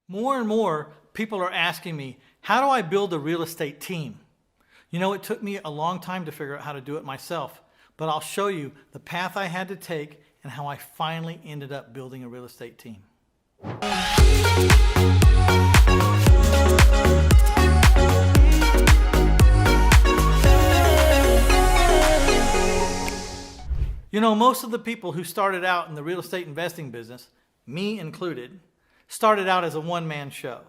More and more people are asking me, how do I build a real estate team? You know, it took me a long time to figure out how to do it myself, but I'll show you the path I had to take and how I finally ended up building a real estate team. You know, most of the people who started out in the real estate investing business, me included, started out as a one-man show.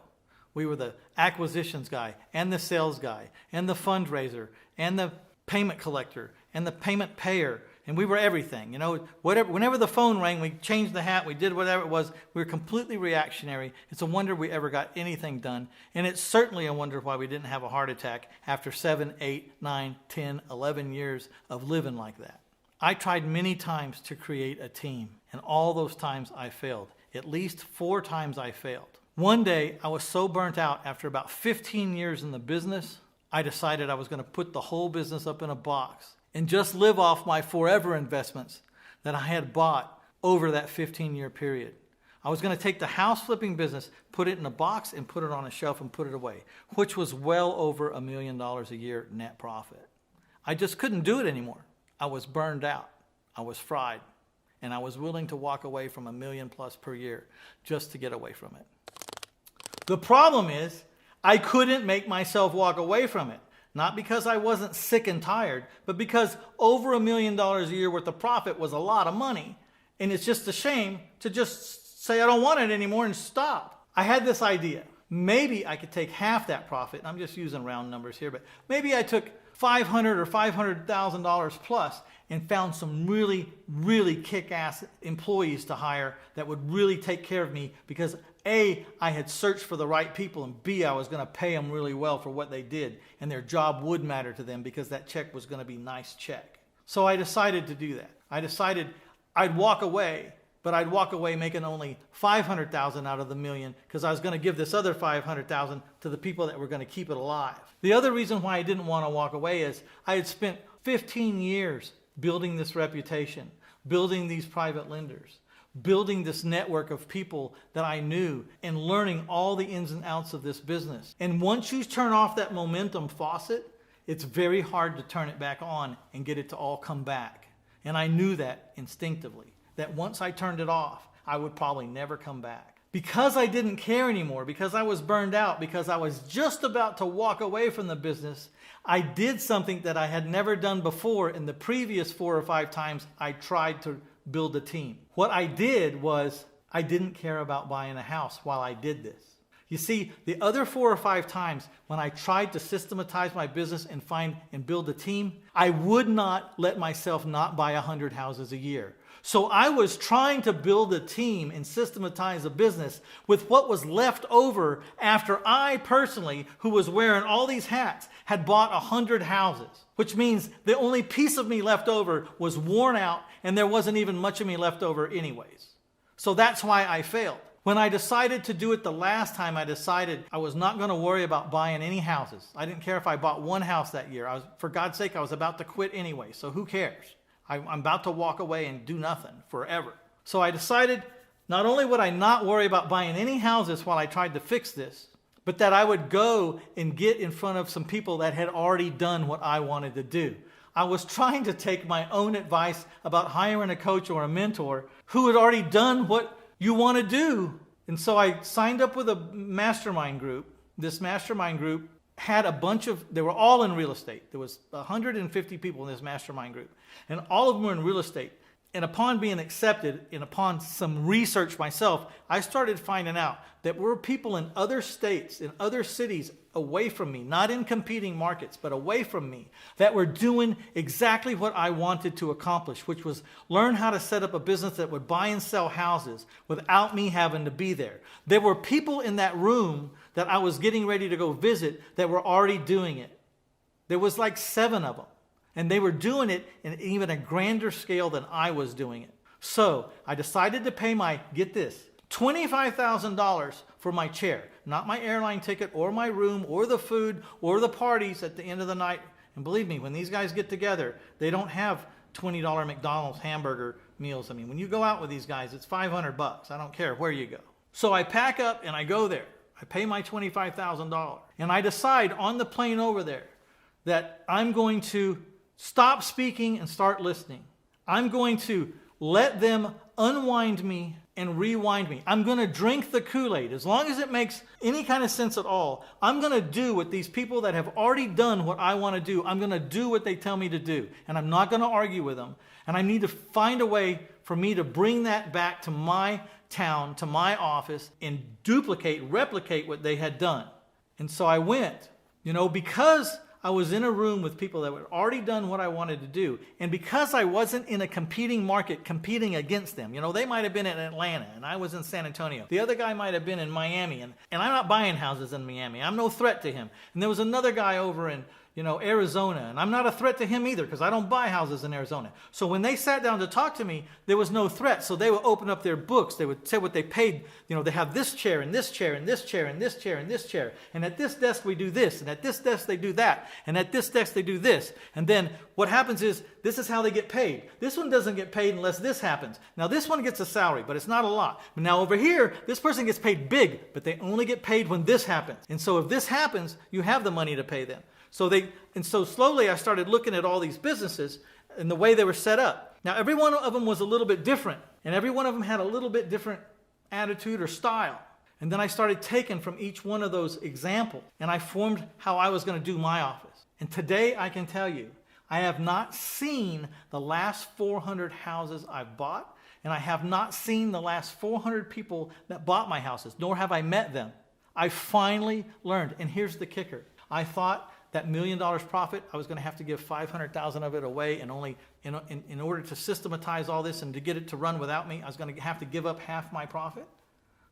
We were the acquisitions guy and the sales guy and the fundraiser and the payment collector and the payment payer, and we were everything. You know, whenever the phone rang, we changed the hat, we did whatever it was. We were completely reactionary. It's a wonder we ever got anything done, and it's certainly a wonder why we didn't have a heart attack after 7, 8, 9, 10, 11 years of living like that. I tried many times to create a team, and all those times I failed. At least 4 times I failed. One day, I was so burnt out after about 15 years in the business, I decided I was going to put the whole business up in a box and just live off my forever investments that I had bought over that 15-year period. I was going to take the house flipping business, put it in a box, and put it on a shelf and put it away, which was well over $1 million a year net profit. I just couldn't do it anymore. I was burned out. I was fried. And I was willing to walk away from $1 million+ per year just to get away from it. The problem is, I couldn't make myself walk away from it. Not because I wasn't sick and tired, but because over $1 million a year worth of profit was a lot of money. And it's just a shame to just say I don't want it anymore and stop. I had this idea. Maybe I could take half that profit. I'm just using round numbers here, but maybe I took $500,000 or $500,000 plus and found some really, really kick-ass employees to hire that would really take care of me because A, I had searched for the right people, and B, I was going to pay them really well for what they did, and their job would matter to them because that check was going to be a nice check. So I decided to do that. I decided I'd walk away, but I'd walk away making only $500,000 out of the $1 million because I was going to give this other $500,000 to the people that were going to keep it alive. The other reason why I didn't want to walk away is I had spent 15 years building this reputation, building these private lenders, building this network of people that I knew, and learning all the ins and outs of this business. And once you turn off that momentum faucet, it's very hard to turn it back on and get it to all come back. And I knew that instinctively, that once I turned it off, I would probably never come back. Because I didn't care anymore, because I was burned out, because I was just about to walk away from the business, I did something that I had never done before in the previous 4 or 5 times I tried to build a team. What I did was I didn't care about buying a house while I did this. You see, the other 4 or 5 times when I tried to systematize my business and find and build a team, I would not let myself not buy 100 houses a year. So I was trying to build a team and systematize a business with what was left over after I personally, who was wearing all these hats, had bought 100 houses, which means the only piece of me left over was worn out and there wasn't even much of me left over anyways. So that's why I failed. When I decided to do it the last time, I decided I was not going to worry about buying any houses. I didn't care if I bought 1 house that year. For God's sake, I was about to quit anyway, so who cares? I'm about to walk away and do nothing forever. So I decided not only would I not worry about buying any houses while I tried to fix this, but that I would go and get in front of some people that had already done what I wanted to do. I was trying to take my own advice about hiring a coach or a mentor who had already done what you want to do. And so I signed up with a mastermind group. This mastermind group had a bunch of, they were all in real estate. There was 150 people in this mastermind group, and all of them were in real estate. And upon being accepted and upon some research myself, I started finding out that there were people in other states, in other cities away from me, not in competing markets, but away from me, that were doing exactly what I wanted to accomplish, which was learn how to set up a business that would buy and sell houses without me having to be there. There were people in that room that I was getting ready to go visit that were already doing it. There was like 7 of them. And they were doing it in even a grander scale than I was doing it. So I decided to pay get this, $25,000 for my chair. Not my airline ticket or my room or the food or the parties at the end of the night. And believe me, when these guys get together, they don't have $20 McDonald's hamburger meals. I mean, when you go out with these guys, it's $500. I don't care where you go. So I pack up and I go there. I pay my $25,000. And I decide on the plane over there that I'm going to stop speaking and start listening. I'm going to let them unwind me and rewind me. I'm going to drink the Kool-Aid. As long as it makes any kind of sense at all, I'm going to do what these people that have already done what I want to do, I'm going to do what they tell me to do. And I'm not going to argue with them. And I need to find a way for me to bring that back to my town, to my office, and replicate what they had done. And so I went, because I was in a room with people that had already done what I wanted to do. And because I wasn't in a competing market competing against them, they might have been in Atlanta and I was in San Antonio. The other guy might have been in Miami and I'm not buying houses in Miami. I'm no threat to him. And there was another guy over in Arizona, and I'm not a threat to him either because I don't buy houses in Arizona. So when they sat down to talk to me, there was no threat. So they would open up their books. They would say what they paid. They have this chair and this chair and this chair and this chair and this chair. And at this desk we do this, and at this desk they do that, and at this desk they do this. And then what happens is this is how they get paid. This one doesn't get paid unless this happens. Now this one gets a salary, but it's not a lot. But now over here, this person gets paid big, but they only get paid when this happens. And so if this happens, you have the money to pay them. So slowly I started looking at all these businesses and the way they were set up. Now every one of them was a little bit different, and every one of them had a little bit different attitude or style. And then I started taking from each one of those examples, and I formed how I was going to do my office. And today I can tell you, I have not seen the last 400 houses I've bought, and I have not seen the last 400 people that bought my houses, nor have I met them. I finally learned, and here's the kicker. I thought that $1 million profit, I was going to have to give 500,000 of it away, and only in order to systematize all this and to get it to run without me, I was going to have to give up half my profit.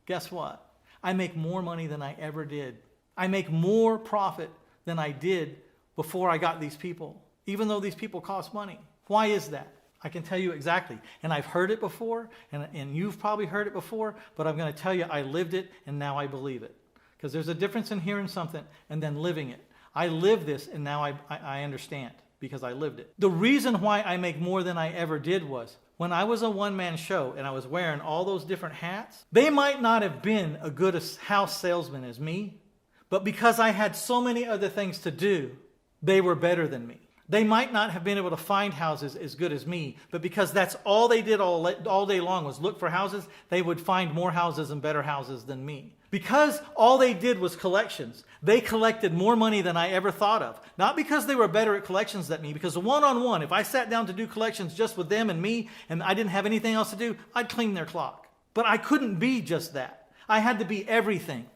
Guess what? I make more money than I ever did. I make more profit than I did before I got these people, even though these people cost money. Why is that? I can tell you exactly. And I've heard it before, and you've probably heard it before, but I'm going to tell you I lived it, and now I believe it. Because there's a difference in hearing something and then living it. I live this, and now I understand because I lived it. The reason why I make more than I ever did was when I was a one-man show and I was wearing all those different hats, they might not have been a good house salesman as me, but because I had so many other things to do, they were better than me. They might not have been able to find houses as good as me, but because that's all they did all day long was look for houses, they would find more houses and better houses than me. Because all they did was collections, they collected more money than I ever thought of. Not because they were better at collections than me, because one-on-one, if I sat down to do collections just with them and me, and I didn't have anything else to do, I'd clean their clock. But I couldn't be just that. I had to be everything.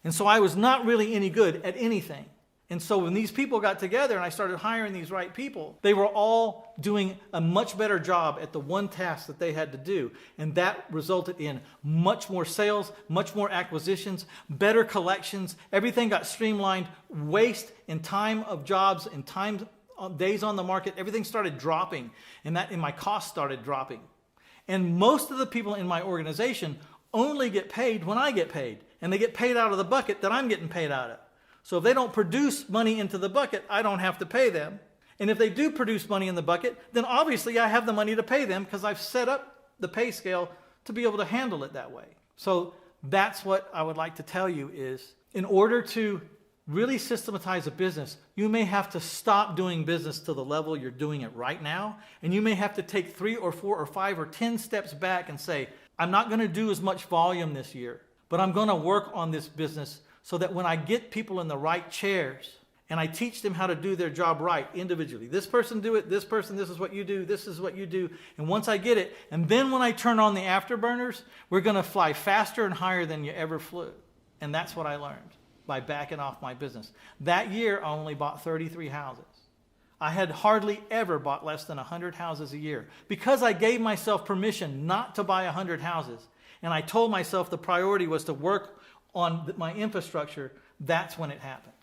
And so I was not really any good at anything. And so when these people got together and I started hiring these right people, they were all doing a much better job at the one task that they had to do. And that resulted in much more sales, much more acquisitions, better collections. Everything got streamlined. Waste and time of jobs and time days on the market, everything started dropping. And my costs started dropping. And most of the people in my organization only get paid when I get paid. And they get paid out of the bucket that I'm getting paid out of. So if they don't produce money into the bucket, I don't have to pay them. And if they do produce money in the bucket, then obviously I have the money to pay them because I've set up the pay scale to be able to handle it that way. So that's what I would like to tell you is in order to really systematize a business, you may have to stop doing business to the level you're doing it right now. And you may have to take 3 or 4 or 5 or 10 steps back and say, I'm not going to do as much volume this year, but I'm going to work on this business so that when I get people in the right chairs and I teach them how to do their job right individually, this person do it, this person, this is what you do, this is what you do. And once I get it, and then when I turn on the afterburners, we're going to fly faster and higher than you ever flew. And that's what I learned by backing off my business. That year, I only bought 33 houses. I had hardly ever bought less than 100 houses a year because I gave myself permission not to buy 100 houses. And I told myself the priority was to work on my infrastructure. That's when it happened.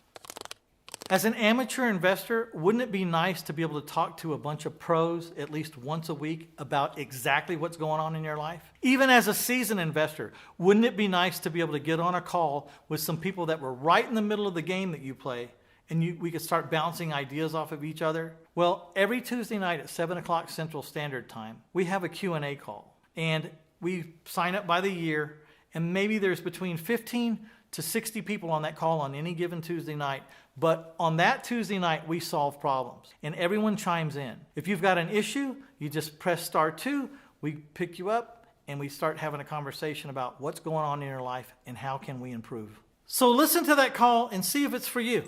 As an amateur investor, wouldn't it be nice to be able to talk to a bunch of pros at least once a week about exactly what's going on in your life? Even as a seasoned investor, wouldn't it be nice to be able to get on a call with some people that were right in the middle of the game that you play and we could start bouncing ideas off of each other? Well, every Tuesday night at 7 o'clock Central Standard Time, we have a Q&A call. And we sign up by the year. and maybe there's between 15 to 60 people on that call on any given Tuesday night. But on that Tuesday night, we solve problems and everyone chimes in. If you've got an issue, you just press *2. We pick you up and we start having a conversation about what's going on in your life and how can we improve. So listen to that call and see if it's for you.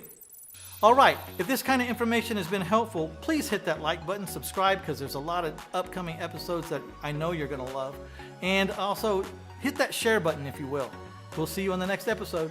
All right, if this kind of information has been helpful, please hit that like button, subscribe, because there's a lot of upcoming episodes that I know you're going to love. And also hit that share button if you will. We'll see you on the next episode.